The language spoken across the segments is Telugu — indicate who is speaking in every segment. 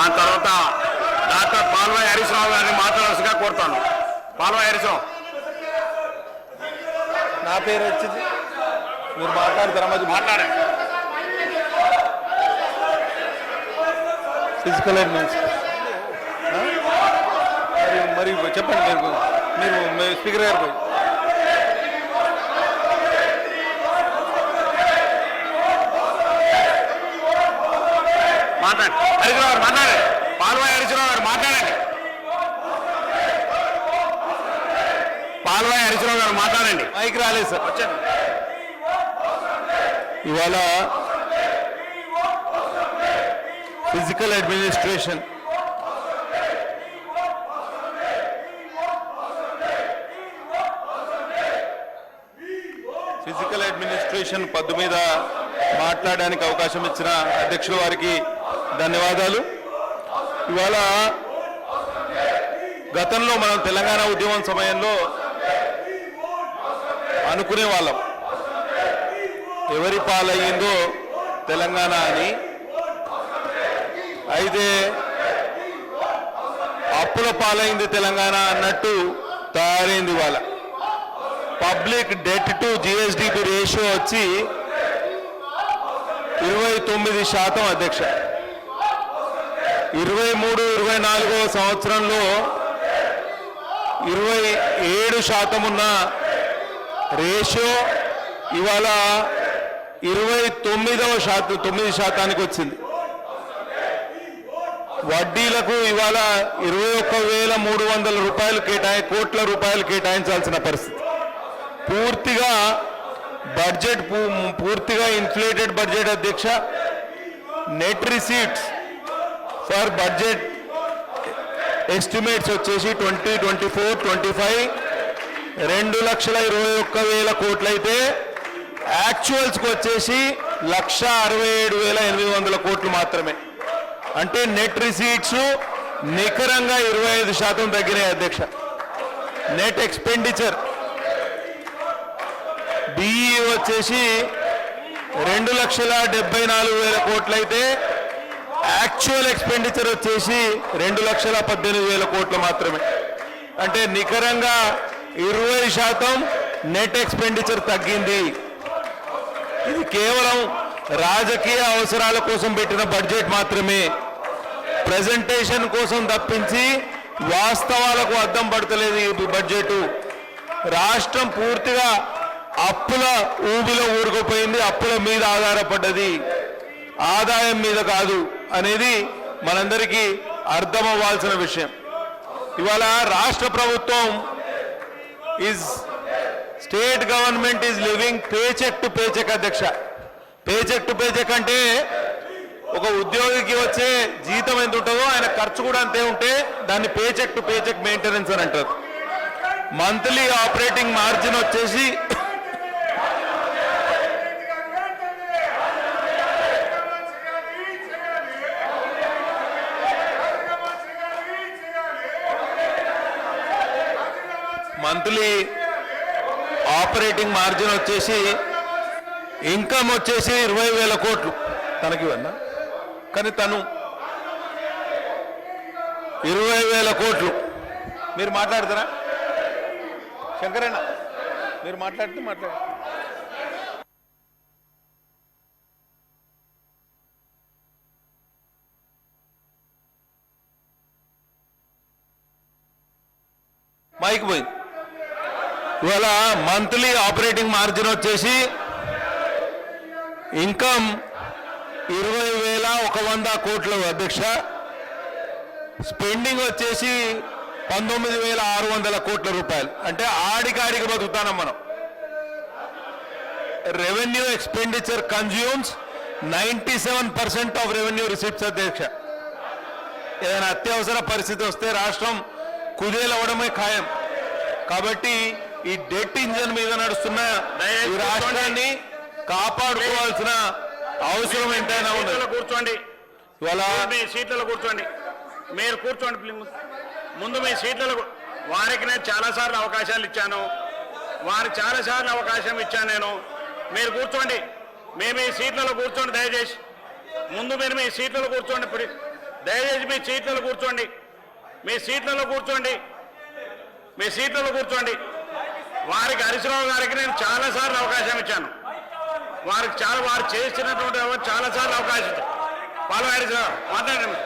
Speaker 1: ఆ తర్వాత డాక్టర్ పాల్వాయి హరీశ్రావు గారిని మాట్లాడాల్సిగా కోరుతాను. పాల్వాయి హరీశ్రావు.
Speaker 2: నా పేరు వచ్చింది, మీరు మాట్లాడతారా? మరి
Speaker 1: మాట్లాడండి.
Speaker 2: ఫిజికల్ అడ్మినిస్ట్రేషన్ మరి చెప్పండి. మీరు స్పీకర్ గారు పోయి
Speaker 1: మాట్లాడండి. హరీశ్రావు గారు మాట్లాడండి. పాల్వాయి హరీశ్రావు గారు మాట్లాడండి. పాల్వాయి హరీశ్రావు గారు మాట్లాడండి.
Speaker 2: మైక్ రాలేదు సార్.
Speaker 1: వచ్చాను.
Speaker 2: ఇవాళ ఫిజికల్ అడ్మినిస్ట్రేషన్ పద్దు మీద మాట్లాడడానికి అవకాశం ఇచ్చిన అధ్యక్షుల వారికి ధన్యవాదాలు. ఇవాళ గతంలో మనం తెలంగాణ ఉద్యమం సమయంలో అనుకునే వాళ్ళం, ఎవరి పాలయ్యిందో తెలంగాణ అని. అయితే అప్పుల పాలైంది తెలంగాణ అన్నట్టు తయారైంది. వాళ్ళ public debt to GSDP ratio వచ్చి 29% అధ్యక్ష. 23-24 సంవత్సరంలో 27% ఉన్న రేషియో ఇవాళ 9% వచ్చింది. వడ్డీలకు ఇవాళ 21,300 కోట్ల రూపాయలు కేటాయించాల్సిన పరిస్థితి. పూర్తిగా బడ్జెట్ పూర్తిగా ఇన్ఫ్లేటెడ్ బడ్జెట్ అధ్యక్ష. Net receipts for budget estimates వచ్చేసి 2024-25 2,21,000 కోట్లు అయితే యాక్చువల్స్కి వచ్చేసి 1,67,800 కోట్లు మాత్రమే. అంటే నెట్ రిసీట్స్ నికరంగా 25% తగ్గినాయి అధ్యక్ష. నెట్ ఎక్స్పెండిచర్ బిఈ వచ్చేసి 2,74,000 కోట్లు అయితే యాక్చువల్ ఎక్స్పెండిచర్ వచ్చేసి 2,18,000 కోట్లు మాత్రమే. అంటే నికరంగా 20% నెట్ ఎక్స్పెండిచర్ తగ్గింది. ఇది కేవలం రాజకీయ అవసరాల కోసం పెట్టిన బడ్జెట్ మాత్రమే, ప్రెజెంటేషన్ కోసం తప్పించి వాస్తవాలకు అద్దం పడతలేదు ఈ బడ్జెట్. రాష్ట్రం పూర్తిగా అప్పుల ఊబిలో ఊరుకుపోయింది, అప్పుల మీద ఆధారపడ్డది, ఆదాయం మీద కాదు అనేది మనందరికీ అర్థం అవ్వాల్సిన విషయం. ఇవాళ రాష్ట్ర ప్రభుత్వం state government is living paycheck to paycheck అధ్యక్ష. పేచెక్ టు పేచెక్ అంటే ఒక ఉద్యోగికి వచ్చే జీతం ఎంత ఉంటుందో ఆయన ఖర్చు కూడా అంతే ఉంటే దాన్ని పేచెక్ టు పేచెక్ మెయింటెనెన్స్ అని అంటారు. మంత్లీ ఆపరేటింగ్ మార్జిన్ వచ్చేసి ఇన్కమ్ వచ్చేసి 20,000 కోట్లు తనకి ఇవ్వన్నా, కానీ తను 20,000 కోట్లు. మీరు మాట్లాడతారా శంకరన్న? మీరు మాట్లాడితే మైక్ పోయింది. ఇవాళ మంత్లీ ఆపరేటింగ్ మార్జిన్ వచ్చేసి ఇన్కమ్ 20,100 కోట్లు అధ్యక్ష. స్పెండింగ్ వచ్చేసి 19,600 కోట్ల రూపాయలు. అంటే ఆడికాడికి బతుకుతాం మనం. Revenue expenditure consumes 97% of revenue receipts అధ్యక్ష. ఏదైనా అత్యవసర పరిస్థితి వస్తే రాష్ట్రం కుదేలవడమే ఖాయం. కాబట్టి ఈ డెట్ ఇంజన్ మీద నడుస్తున్న ఈ రాష్ట్రాన్ని కాపాడుకోవాల్సిన అవసరం ఎంతైనా ఉంది.
Speaker 1: కూర్చోండి, ఇవాళ మీ సీట్లలో కూర్చోండి. మీరు కూర్చోండి ముందు మీ సీట్లలో. వారికి నేను చాలాసార్లు అవకాశాలు ఇచ్చాను, వారికి చాలాసార్లు అవకాశం ఇచ్చాను నేను. మీరు కూర్చోండి, మేము మీ సీట్లలో కూర్చోండి దయచేసి. ముందు మీరు మీ సీట్లలో కూర్చోండి. దయచేసి మీ సీట్లలో కూర్చోండి. మీ సీట్లలో కూర్చోండి. మీ సీట్లలో కూర్చోండి. వారికి హరీశ్రావు గారికి నేను చాలాసార్లు అవకాశం ఇచ్చాను. వారు చేసినటువంటి చాలాసార్లు అవకాశం ఇచ్చాను. పాల హరీశ్రావు మాట్లాడండి.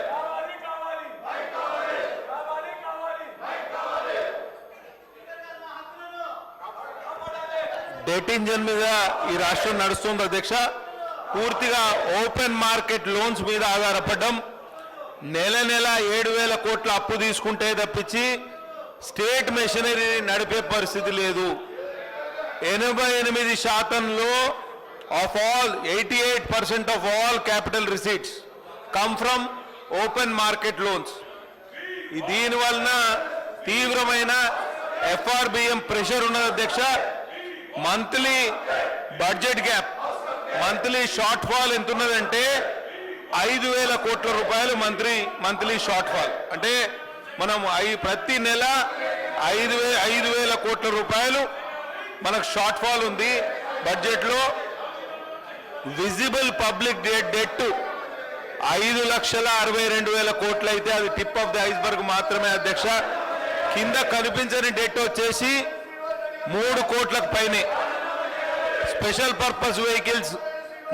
Speaker 2: డెట్ ఇంజన్ మీద ఈ రాష్ట్రం నడుస్తుంది అధ్యక్ష. పూర్తిగా ఓపెన్ మార్కెట్ లోన్స్ మీద ఆధారపడడం, నెల 7,000 కోట్ల అప్పు తీసుకుంటే తప్పించి స్టేట్ మెషినరీ నడిపే పరిస్థితి లేదు. 88% of all 88% of all capital receipts come from open market loans. దీని వలన తీవ్రమైన ఎఫ్ఆర్బిఎం ప్రెషర్ ఉన్నది అధ్యక్ష. Monthly budget gap, monthly short fall ఎంత ఉన్నదంటే 5,000 కోట్ల రూపాయలు మంత్లీ షార్ట్ ఫాల్. అంటే మనం ప్రతి నెల 5,000 కోట్ల రూపాయలు మనకు షార్ట్ ఫాల్ ఉంది బడ్జెట్లో. విజిబుల్ పబ్లిక్ డెట్ 5,62,000 కోట్లు అయితే అది టిప్ ఆఫ్ ది ఐస్బర్గ్ మాత్రమే అధ్యక్ష. కింద కనిపించని డెట్ వచ్చేసి 3 కోట్లకు పైనే. Special purpose vehicles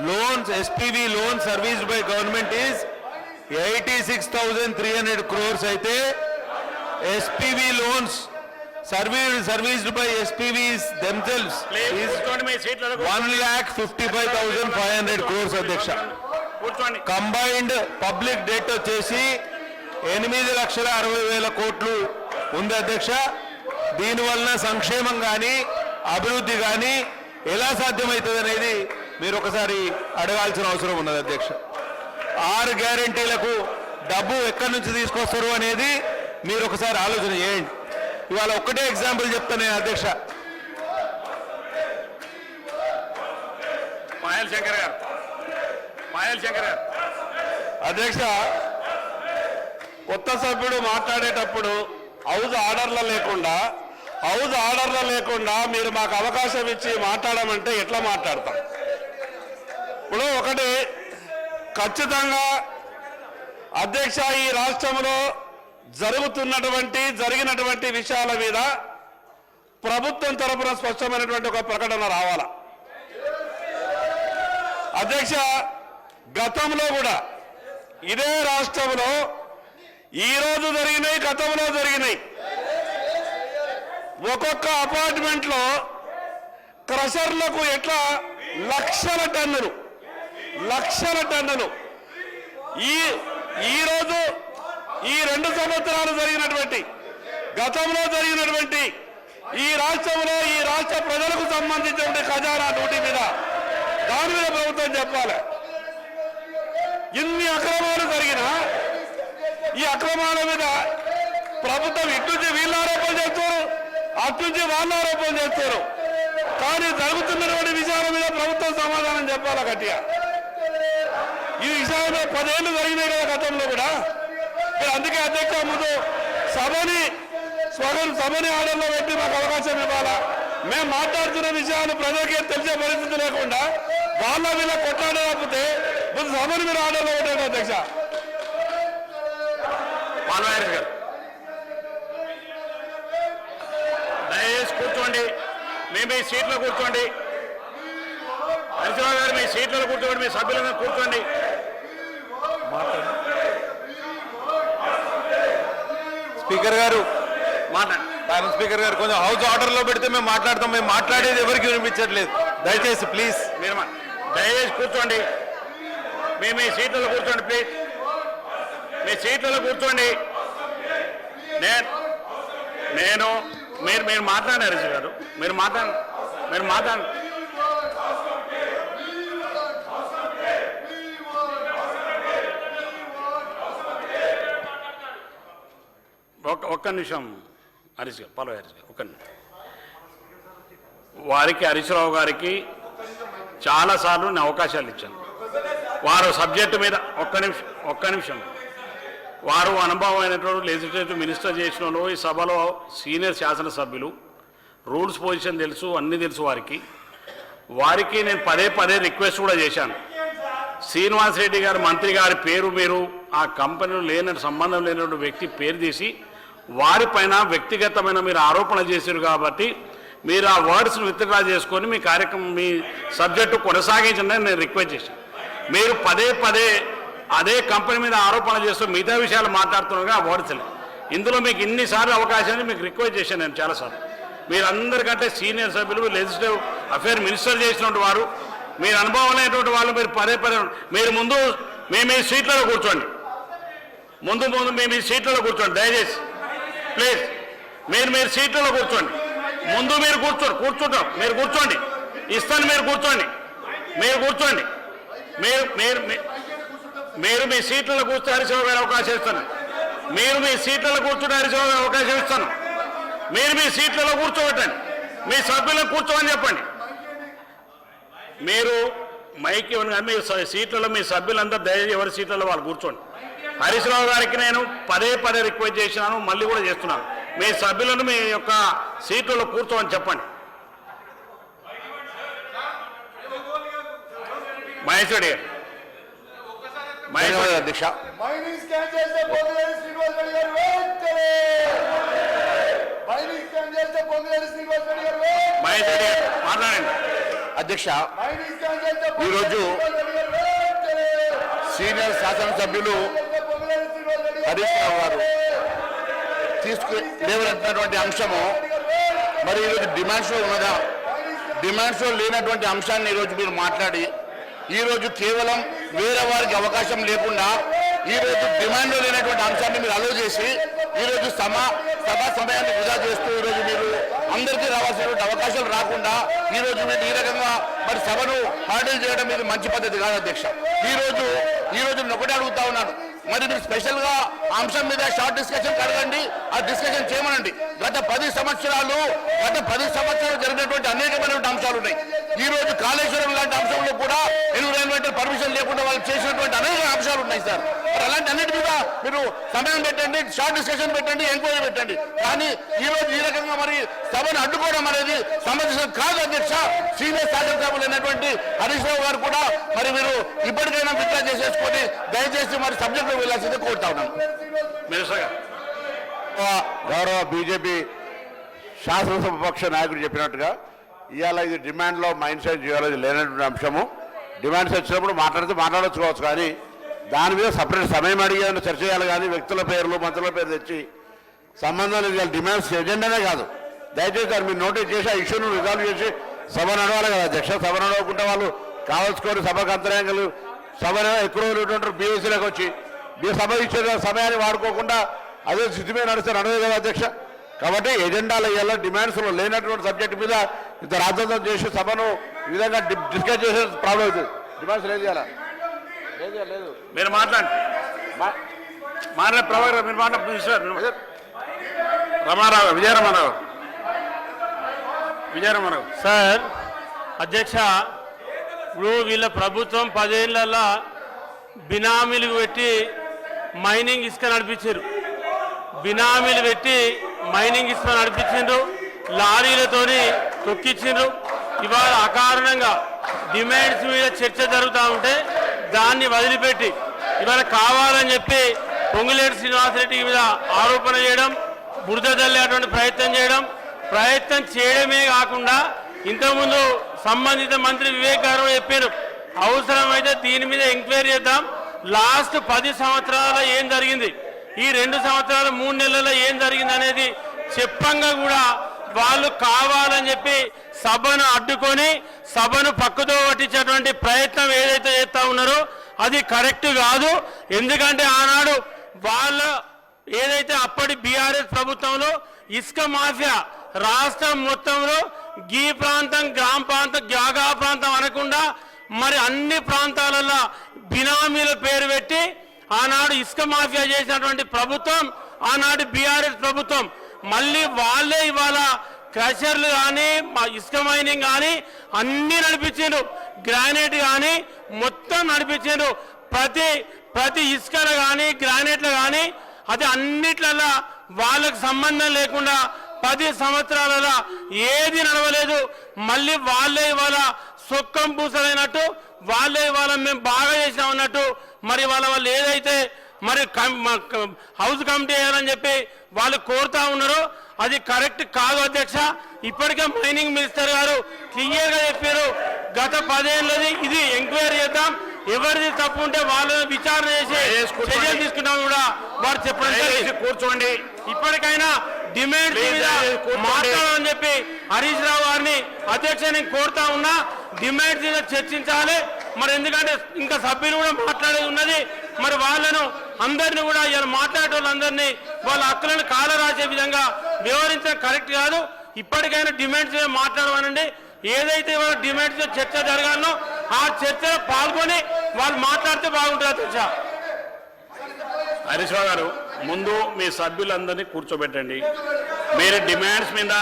Speaker 2: loans, SPV loan serviced by government is 86,300 crores అయితే SPV loans serviced by SPVs themselves is 1,55,500 crores అధ్యక్ష. కంబైన్డ్ పబ్లిక్ డెట్ వచ్చేసి 8,60,000 కోట్లు ఉంది అధ్యక్ష. దీనివలన సంక్షేమం కానీ అభివృద్ధి కానీ ఎలా సాధ్యమవుతుంది అనేది మీరు ఒకసారి అడగాల్సిన అవసరం ఉన్నది అధ్యక్ష. 6 గ్యారెంటీలకు డబ్బు ఎక్కడి నుంచి తీసుకొస్తారు అనేది మీరు ఒకసారి ఆలోచన చేయండి. ఇవాళ ఒక్కటే ఎగ్జాంపుల్ చెప్తాను నేను అధ్యక్ష.
Speaker 1: పాయల్ శంకర్ గారు
Speaker 3: అధ్యక్ష, కొత్త సభ్యుడు మాట్లాడేటప్పుడు హౌస్ ఆర్డర్లో లేకుండా మీరు మాకు అవకాశం ఇచ్చి మాట్లాడమంటే ఎట్లా మాట్లాడతాం? ఇప్పుడు ఒకటి ఖచ్చితంగా అధ్యక్ష, ఈ రాష్ట్రంలో జరిగినటువంటి విషయాల మీద ప్రభుత్వం తరపున స్పష్టమైనటువంటి ఒక ప్రకటన రావాల అధ్యక్ష. గతంలో కూడా ఇదే రాష్ట్రంలో ఈ రోజు జరిగినాయి, గతంలో జరిగినాయి. ఒక్కొక్క అపార్ట్మెంట్లో క్రషర్లకు ఎట్లా లక్షల టన్నులు ఈ రోజు ఈ 2 సంవత్సరాలు గతంలో జరిగినటువంటి ఈ రాష్ట్రంలో ఈ రాష్ట్ర ప్రజలకు సంబంధించిన ఖజానా డ్యూటీ మీద దాని మీద ప్రభుత్వం చెప్పాలి. ఇన్ని అక్రమాలు జరిగినా ఈ అక్రమాల మీద ప్రభుత్వం ఇట్నుంచి వీళ్ళు ఆరోపణ చేస్తారు, అట్నుంచి వాళ్ళు ఆరోపణ చేస్తారు. కానీ జరుగుతున్నటువంటి విషయాల మీద ప్రభుత్వం సమాధానం చెప్పాలి గట్టిగా. ఈ విషయాలు 10 ఏళ్ళు జరిగినాయి కదా గతంలో కూడా. అందుకే అధ్యక్ష ముందు సభని ఆర్డర్లో పెట్టి మాకు అవకాశం ఇవ్వాలా. మేము మాట్లాడుతున్న విషయాలు ప్రజలకి తెలిసే పరిస్థితి లేకుండా వాళ్ళ మీద కొట్లాడకపోతే ముందు సభని మీరు ఆర్డర్లో పెట్టండి అధ్యక్ష.
Speaker 1: దయచేసి కూర్చోండి. మీ సీట్లో కూర్చోండి. హరీశ్రావు గారు మీ సీట్లలో కూర్చోండి. మీ సభ్యులందరూ కూర్చోండి.
Speaker 2: స్పీకర్ గారు స్పీకర్ గారు కొంచెం హౌస్ ఆర్డర్ లో పెడితే మేము మాట్లాడతాం. మేము మాట్లాడేది ఎవరికి వినిపించట్లేదు. దయచేసి ప్లీజ్
Speaker 1: దయచేసి కూర్చోండి. మీ సీట్లలో కూర్చోండి ప్లీజ్. మీ సీట్లలో కూర్చోండి. మీరు మాట్లాడారు హరీష్ గారు. మీరు మాట్లాడండి. ఒక్క నిమిషం హరీష్ గారు, హరీష్ గారు ఒక్క నిమిషం. వారికి హరీశ్రావు గారికి చాలాసార్లు నేను అవకాశాలు ఇచ్చాను. వారు సబ్జెక్టు మీద ఒక్క నిమిషం వారు అనుభవమైనటువంటి లెజిస్లేటివ్ మినిస్టర్ చేసిన వాళ్ళు, ఈ సభలో సీనియర్ శాసనసభ్యులు, రూల్స్ పొజిషన్ తెలుసు, అన్నీ తెలుసు వారికి నేను పదే రిక్వెస్ట్ కూడా చేశాను. శ్రీనివాస్ రెడ్డి గారు మంత్రి గారి పేరు మీరు ఆ కంపెనీలో లేనట్టు సంబంధం లేనటువంటి వ్యక్తి పేరు తీసి వారిపైన వ్యక్తిగతమైన మీరు ఆరోపణ చేశారు కాబట్టి మీరు ఆ వర్డ్స్ను విత్డ్రా చేసుకొని మీ కార్యక్రమం మీ సబ్జెక్టు కొనసాగించండి నేను రిక్వెస్ట్ చేశాను. మీరు పదే పదే అదే కంపెనీ మీద ఆరోపణ చేస్తూ మిగతా విషయాలు మాట్లాడుతున్నారు ఆ వర్డ్స్ ఇందులో మీకు ఇన్నిసార్లు అవకాశాన్ని మీకు రిక్వెస్ట్ చేశాను నేను చాలాసార్లు. మీరు అందరికంటే సీనియర్ సభ్యులు లెజిస్లేటివ్ అఫేర్ మినిస్టర్ చేసినటువంటి వారు మీరు అనుభవం లేనటువంటి వాళ్ళు మీరు పదే పదే మీరు ముందు మీ సీట్లలో కూర్చోండి. ముందు మీ సీట్లలో కూర్చోండి దయచేసి ప్లీజ్. మీరు సీట్లలో కూర్చోండి. ముందు మీరు కూర్చుంటాం మీరు కూర్చోండి. ఇస్తాను మీరు కూర్చోండి. మీరు మీ సీట్లలో కూర్చొని హరిశివ గారు అవకాశం ఇస్తాను. మీరు మీ సీట్లలో కూర్చుని హరిశివ గారు అవకాశం ఇస్తాను. మీరు మీ సీట్లలో కూర్చోబెట్టండి. మీ సభ్యులను కూర్చోమని చెప్పండి. మీరు మైక్ ఇవ్వను కానీ మీ సీట్లలో మీ సభ్యులందరూ దయచేసి ఎవరి సీట్లలో వాళ్ళు కూర్చోండి. హరీశ్రావు గారికి నేను పదే పదే రిక్వెస్ట్ చేసినాను, మళ్ళీ కూడా చేస్తున్నాను. మీ సభ్యులను మీ యొక్క సీట్లలో కూర్చోమని చెప్పండి. మహేష్ రెడ్డి గారు
Speaker 2: అధ్యక్ష
Speaker 1: మహేష్ రెడ్డి గారు మాట్లాడండి.
Speaker 2: అధ్యక్ష ఈరోజు సీనియర్ శాసనసభ్యులు హరీష్ రావు గారు లేవనెత్తినటువంటి అంశము మరి ఈరోజు డిమాండ్స్లో ఉన్నదా, డిమాండ్స్లో లేనటువంటి అంశాన్ని ఈరోజు మీరు మాట్లాడి ఈరోజు కేవలం వేరే వారికి అవకాశం లేకుండా ఈరోజు డిమాండ్లో లేనటువంటి అంశాన్ని మీరు అలో చేసి ఈరోజు సభా సమయాన్ని వృధా చేస్తూ ఈరోజు మీరు అందరికీ రావాల్సినటువంటి అవకాశాలు రాకుండా ఈరోజు మీరు ఈ రకంగా మరి సభను హ్యాండిల్ చేయడం ఇది మంచి పద్ధతి కాదు అధ్యక్ష. ఈరోజు నేను ఒకటే అడుగుతా ఉన్నాను, మరి మీరు స్పెషల్గా అంశం మీద షార్ట్ డిస్కషన్ అడగండి, ఆ డిస్కషన్ చేయమనండి. గత 10 సంవత్సరాలు జరిగినటువంటి అనేకమైనటువంటి అంశాలు ఉన్నాయి. ఈ రోజు కాళేశ్వరం లాంటి అంశంలో కూడా ఎన్విరాన్మెంటల్ పర్మిషన్ లేకుండా వాళ్ళు చేసినటువంటి అనేక అంశాలు ఉన్నాయి సార్. మరి అలాంటి అన్నిటి మీద మీరు సమయం పెట్టండి, షార్ట్ డిస్కషన్ పెట్టండి, ఎంక్వైరీ పెట్టండి. కానీ ఈ రోజు ఈ రకంగా మరి సభను అడ్డుకోవడం అనేది సమంజసం కాదు అధ్యక్ష. సీనియర్ శాసనసభ్యులు అయినటువంటి హరీష్ రావు గారు కూడా మరి మీరు ఇప్పటికైనా విత్డ్రా చేసేసుకొని దయచేసి మరి సబ్జెక్టు వెళ్ళాల్సిందే కోరుతా ఉన్నాను.
Speaker 4: గౌరవ బీజేపీ శాసనసభ పక్ష నాయకుడు చెప్పినట్టుగా ఇవాళ ఇది డిమాండ్లో మైండ్ సెట్ జియాలజీ లేనటువంటి అంశము. డిమాండ్స్ వచ్చినప్పుడు మాట్లాడొచ్చుకోవచ్చు, కానీ దాని మీద సపరేట్ సమయం అడిగి చర్చ చేయాలి. కానీ వ్యక్తుల పేర్లు మంత్రుల పేరు తెచ్చి సంబంధం లేదు. ఇవాళ డిమాండ్స్ ఎజెండానే కాదు. దయచేసి దాన్ని మీరు నోటీస్ చేసి ఆ ఇష్యూను రిజాల్వ్ చేసి సభ నడవాలి కదా అధ్యక్ష. సభ నడవకుండా వాళ్ళు కావాల్సుకొని సభకు అంతరాంగాలు సభను ఎక్కువ రోజులు బీఎస్సీలోకి వచ్చి సభ ఇచ్చే సమయాన్ని వాడుకోకుండా అదే స్థితి మీద నడవదు కదా అధ్యక్ష. కాబట్టి ఎజెండాల ఇవాళ డిమాండ్స్లో లేనటువంటి సబ్జెక్ట్ మీద ఇంత రాద్ధాంతం చేసి సభను ఈ విధంగా డిస్కస్ చేసే ప్రాబ్లం అవుతుంది. డిమాండ్స్ లేదు చేయాలా లేదు
Speaker 1: మీరు మాట్లాడండి. ప్రభాకర్ మీరు మాట్లాడు. రమారావు విజయరమణరావు
Speaker 5: సార్ అధ్యక్ష, ఇప్పుడు వీళ్ళ ప్రభుత్వం 10 ఏళ్ళల్లో బినామీలు పెట్టి మైనింగ్ ఇసుక నడిపించారు. బినామీలు పెట్టి మైనింగ్ ఇసుక నడిపించిండ్రు, లారీలతోని తొక్కించిండ్రు. ఇవాళ అకారణంగా డిమాండ్స్ మీద చర్చ జరుగుతూ ఉంటే దాన్ని వదిలిపెట్టి ఇవాళ కావాలని చెప్పి పొంగులేటి శ్రీనివాసరెడ్డి మీద ఆరోపణ చేయడం, బురద జల్లేటువంటి ప్రయత్నం చేయడమే కాకుండా ఇంతకుముందు సంబంధిత మంత్రి వివేక్ గారు చెప్పారు, అవసరమైతే దీని మీద ఎంక్వైరీ చేద్దాం. లాస్ట్ 10 సంవత్సరాలలో ఏం జరిగింది, ఈ 2 సంవత్సరాలు 3 నెలల్లో ఏం జరిగింది అనేది చెప్పంగా కూడా వాళ్ళు కావాలని చెప్పి సభను అడ్డుకొని సభను పక్కతో పట్టించేటువంటి ప్రయత్నం ఏదైతే చేస్తా ఉన్నారో అది కరెక్ట్ కాదు. ఎందుకంటే ఆనాడు వాళ్ళ ఏదైతే అప్పటి బీఆర్ఎస్ ప్రభుత్వంలో ఇసుక మాఫియా రాష్ట్రం మొత్తంలో గీ ప్రాంతం గ్రామ ప్రాంతం జాగా ప్రాంతం అనకుండా మరి అన్ని ప్రాంతాలలో బినామీల పేరు పెట్టి ఆనాడు ఇసుక మాఫియా చేసినటువంటి ప్రభుత్వం ఆనాడు బీఆర్ఎస్ ప్రభుత్వం. మళ్ళీ వాళ్ళే ఇవాళ క్రషర్లు కానీ ఇసుక మైనింగ్ కానీ అన్నీ నడిపించారు, గ్రానైట్ కానీ మొత్తం నడిపించారు. ప్రతి ఇసుకలు కానీ గ్రానైట్లు కానీ అది అన్నిట్లలో వాళ్ళకు సంబంధం లేకుండా 10 సంవత్సరాలలో ఏది నడవలేదు. మళ్ళీ వాళ్ళే ఇవాళ సొక్కం పూసలైనట్టు వాళ్ళే వాళ్ళ మేము బాగా చేసినాం అన్నట్టు మరి వాళ్ళు ఏదైతే మరి హౌస్ కమిటీ వేయాలని చెప్పి వాళ్ళు కోరుతా ఉన్నారో అది కరెక్ట్ కాదు అధ్యక్ష. ఇప్పటికే మైనింగ్ మినిస్టర్ గారు క్లియర్గా చెప్పారు, గత 10 ఏళ్ళది ఇది ఎంక్వైరీ చేద్దాం, ఎవరిది తప్పు ఉంటే వాళ్ళని విచారణ చేసి చర్యలు తీసుకుంటాం కూడా వారు చెప్పడం.
Speaker 1: కూర్చోండి.
Speaker 5: ఇప్పటికైనా డిమాండ్స్ మీద మాట్లాడాలని చెప్పి హరీష్ రావు గారిని అధ్యక్ష నేను కోరుతా ఉన్నా. డిమాండ్స్ మీద చర్చించాలి మరి, ఎందుకంటే ఇంకా సభ్యులు కూడా మాట్లాడేది ఉన్నది. మరి వాళ్ళను అందరినీ కూడా ఇలా మాట్లాడే వాళ్ళందరినీ వాళ్ళ హక్కులను కాల రాసే విధంగా వివరించడం కరెక్ట్ కాదు. ఇప్పటికైనా డిమాండ్స్ మీద మాట్లాడమనండి. ఏదైతే వాళ్ళ డిమాండ్స్ మీద చర్చ జరగాలనో ఆ చర్చలో పాల్గొని వాళ్ళు మాట్లాడితే బాగుంటుంది అధ్యక్ష.
Speaker 1: హరీష్ రావు గారు, ముందు మీ సభ్యులందరినీ కూర్చోబెట్టండి. మీరు డిమాండ్స్ మీద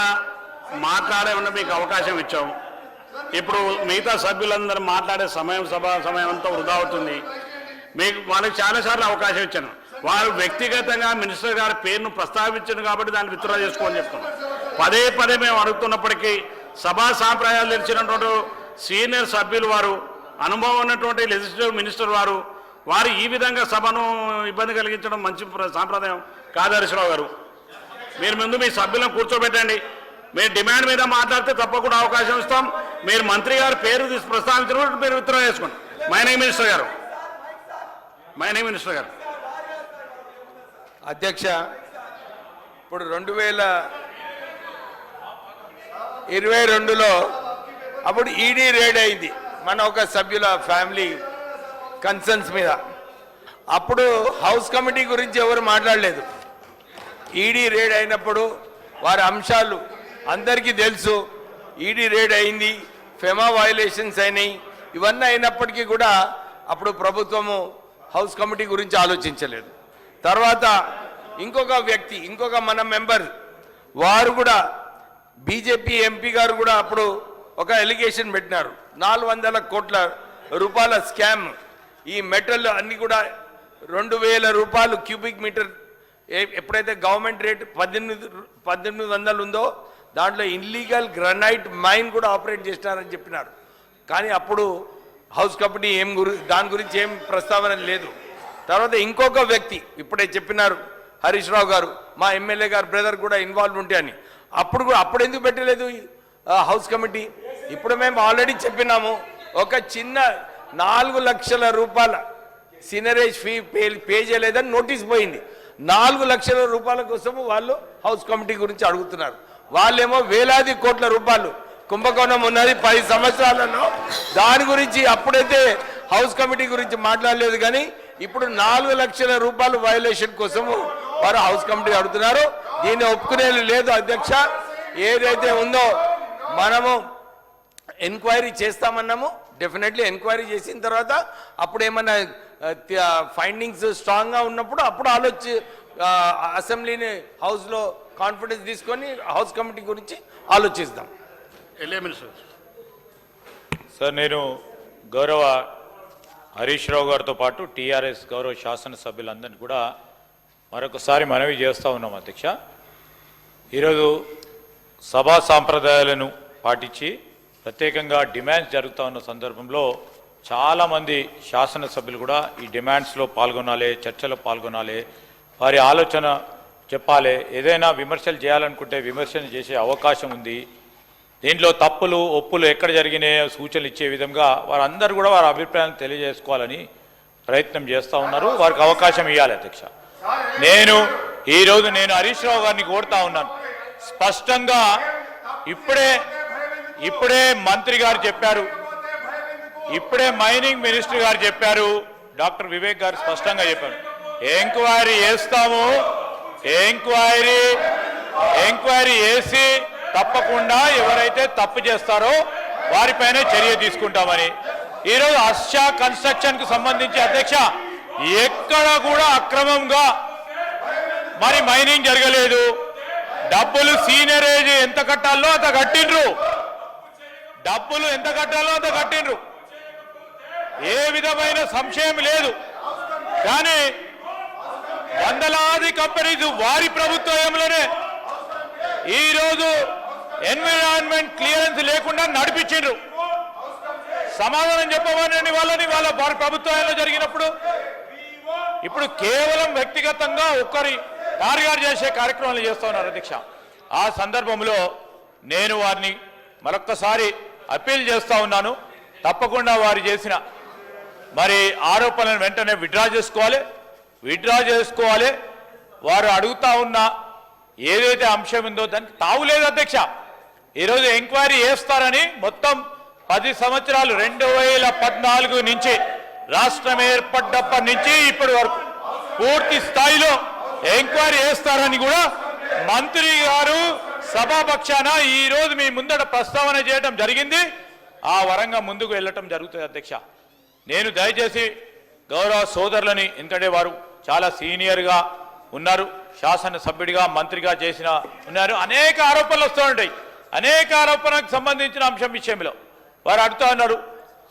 Speaker 1: మాట్లాడే ఉన్న మీకు అవకాశం ఇచ్చాం. ఇప్పుడు మిగతా సభ్యులందరూ మాట్లాడే సభా సమయం అంతా వృధా అవుతుంది. మీకు వాళ్ళకి చాలాసార్లు అవకాశం ఇచ్చాను. వారు వ్యక్తిగతంగా మినిస్టర్ గారి పేరును ప్రస్తావించారు కాబట్టి దాన్ని విత్డ్రా చేసుకోమని చెప్తున్నాం. పదే మేము అడుగుతున్నప్పటికీ సభా సాంప్రదాయాలు తెలిసినటువంటి సీనియర్ సభ్యులు వారు, అనుభవం ఉన్నటువంటి లెజిస్లేటివ్ మినిస్టర్ వారు ఈ విధంగా సభను ఇబ్బంది కలిగించడం మంచి సాంప్రదాయం కాదు. హరీశ్రావు గారు, మీరు ముందు మీ సభ్యులను కూర్చోబెట్టండి. మీరు డిమాండ్ మీద మాట్లాడితే తప్పకుండా అవకాశం ఇస్తాం. మీరు మంత్రి గారు పేరు ప్రస్తావించినప్పుడు మీరు విత్డ్రా చేసుకోండి. మైనింగ్ మినిస్టర్ గారు
Speaker 6: అధ్యక్ష, ఇప్పుడు 2022లో అప్పుడు ఈడీ రేడ్ అయింది మన ఒక సభ్యుల ఫ్యామిలీ కన్సర్న్స్ మీద. అప్పుడు హౌస్ కమిటీ గురించి ఎవరు మాట్లాడలేదు. ఈడీ రేడ్ అయినప్పుడు వారి అంశాలు అందరికీ తెలుసు. ఈడీ రేడ్ అయింది, ఫెమా వయలేషన్స్ అయినాయి. ఇవన్నీ అయినప్పటికీ కూడా అప్పుడు ప్రభుత్వము హౌస్ కమిటీ గురించి ఆలోచించలేదు. తర్వాత ఇంకొక మన మెంబర్ వారు కూడా బీజేపీ ఎంపీ గారు కూడా అప్పుడు ఒక ఎలిగేషన్ పెట్టినారు. 400 కోట్ల రూపాయల స్కామ్. ఈ మెటల్ అన్ని కూడా 2000 రూపాయలు క్యూబిక్ మీటర్ ఎప్పుడైతే గవర్నమెంట్ రేట్ 1800 ఉందో దాంట్లో ఇల్లీగల్ గ్రానైట్ మైన్ కూడా ఆపరేట్ చేసినారని చెప్పినారు. కానీ అప్పుడు హౌస్ కమిటీ దాని గురించి ఏం ప్రస్తావన లేదు. తర్వాత ఇంకొక వ్యక్తి ఇప్పుడే చెప్పినారు హరీష్ రావు గారు, మా ఎమ్మెల్యే గారు బ్రదర్ కూడా ఇన్వాల్వ్ ఉంటే అని. అప్పుడు ఎందుకు పెట్టలేదు హౌస్ కమిటీ? ఇప్పుడు మేము ఆల్రెడీ చెప్పినాము, ఒక చిన్న 4 లక్షల రూపాయల సీనరేజ్ ఫీ పే చేయలేదని నోటీస్ పోయింది. 4 లక్షల రూపాయల కోసము వాళ్ళు హౌస్ కమిటీ గురించి అడుగుతున్నారు. వాళ్ళేమో వేలాది కోట్ల రూపాయలు కుంభకోణం ఉన్నది 10 సంవత్సరాలలో. దాని గురించి అప్పుడైతే హౌస్ కమిటీ గురించి మాట్లాడలేదు, కానీ ఇప్పుడు 4 లక్షల రూపాయలు వయలేషన్ కోసము వారు హౌస్ కమిటీ అడుగుతున్నారు. దీన్ని ఒప్పుకునేది లేదు అధ్యక్ష. ఏదైతే ఉందో మనము ఎంక్వైరీ చేస్తామన్నాము. డెఫినెట్లీ ఎంక్వైరీ చేసిన తర్వాత అప్పుడు ఏమన్నా ఫైండింగ్స్ స్ట్రాంగ్గా ఉన్నప్పుడు అప్పుడు అసెంబ్లీని హౌస్లో కాన్ఫిడెన్స్ తీసుకొని హౌస్ కమిటీ గురించి ఆలోచిస్తాం.
Speaker 7: సార్, నేను గౌరవ హరీష్ రావు గారితో పాటు టీఆర్ఎస్ గౌరవ శాసనసభ్యులందరినీ కూడా మరొకసారి మనవి చేస్తూ ఉన్నాం అధ్యక్ష. ఈరోజు సభా సాంప్రదాయాలను పాటించి ప్రత్యేకంగా డిమాండ్స్ జరుగుతూ ఉన్న సందర్భంలో చాలామంది శాసనసభ్యులు కూడా ఈ డిమాండ్స్లో పాల్గొనాలి, చర్చలో పాల్గొనాలి, వారి ఆలోచన చెప్పాలి. ఏదైనా విమర్శలు చేయాలనుకుంటే విమర్శలు చేసే అవకాశం ఉంది. దీంట్లో తప్పులు ఒప్పులు ఎక్కడ జరిగినాయో సూచనలు ఇచ్చే విధంగా వారందరూ కూడా వారి అభిప్రాయాలను తెలియజేసుకోవాలని ప్రయత్నం చేస్తూ ఉన్నారు. వారికి అవకాశం ఇవ్వాలి అధ్యక్ష. ఈరోజు నేను హరీష్ రావు గారిని కోరుతా ఉన్నాను, స్పష్టంగా ఇప్పుడే మంత్రి గారు చెప్పారు, ఇప్పుడే మైనింగ్ మినిస్టర్ గారు చెప్పారు, డాక్టర్ వివేక్ గారు స్పష్టంగా చెప్పారు, ఎంక్వైరీ చేస్తాము, ఎంక్వైరీ చేసి తప్పకుండా ఎవరైతే తప్పు చేస్తారో వారిపైనే చర్య తీసుకుంటామని. ఈరోజు హర్ష కన్స్ట్రక్షన్ కు సంబంధించి అధ్యక్ష ఎక్కడ కూడా అక్రమంగా మరి మైనింగ్ జరగలేదు. డబ్బులు సీనియరేజ్ ఎంత కట్టాలో అంత కట్టిండ్రు, ఏ విధమైన సంశయం లేదు. కానీ వందలాది కంపెనీస్ వారి ప్రభుత్వంలోనే ఈరోజు ఎన్విరాన్మెంట్ క్లియరెన్స్ లేకుండా నడిపించిండ్రు. సమాధానం చెప్పమని వాళ్ళ వారి ప్రభుత్వంలో జరిగినప్పుడు ఇప్పుడు కేవలం వ్యక్తిగతంగా ఒక్కరి టార్గెట్ చేసే కార్యక్రమాలు చేస్తూ ఉన్నారు అధ్యక్ష. ఆ సందర్భంలో నేను వారిని మరొక్కసారి అప్పీల్ చేస్తూ ఉన్నాను, తప్పకుండా వారు చేసిన మరి ఆరోపణలను వెంటనే విత్డ్రా చేసుకోవాలి. వారు అడుగుతా ఉన్న ఏదైతే అంశం ఉందో దానికి తావులేదు అధ్యక్ష. ఈరోజు ఎంక్వైరీ చేస్తారని మొత్తం 10 సంవత్సరాలు 2014 నుంచి రాష్ట్రం ఏర్పడ్డప్పటి నుంచి ఇప్పటి వరకు పూర్తి స్థాయిలో ఎంక్వైరీ చేస్తారని కూడా మంత్రి గారు సభాపక్షాన ఈ రోజు మీ ముందట ప్రస్తావన చేయడం జరిగింది. ఆ వరంగా ముందుకు వెళ్ళటం జరుగుతుంది అధ్యక్ష. నేను దయచేసి గౌరవ సోదరులని, ఎందుకంటే వారు చాలా సీనియర్గా ఉన్నారు, శాసనసభ్యుడిగా మంత్రిగా ఉన్నారు, అనేక ఆరోపణలు వస్తూ ఉంటాయి. అనేక ఆరోపణలకు సంబంధించిన అంశం విషయంలో వారు అడుగుతూ ఉన్నారు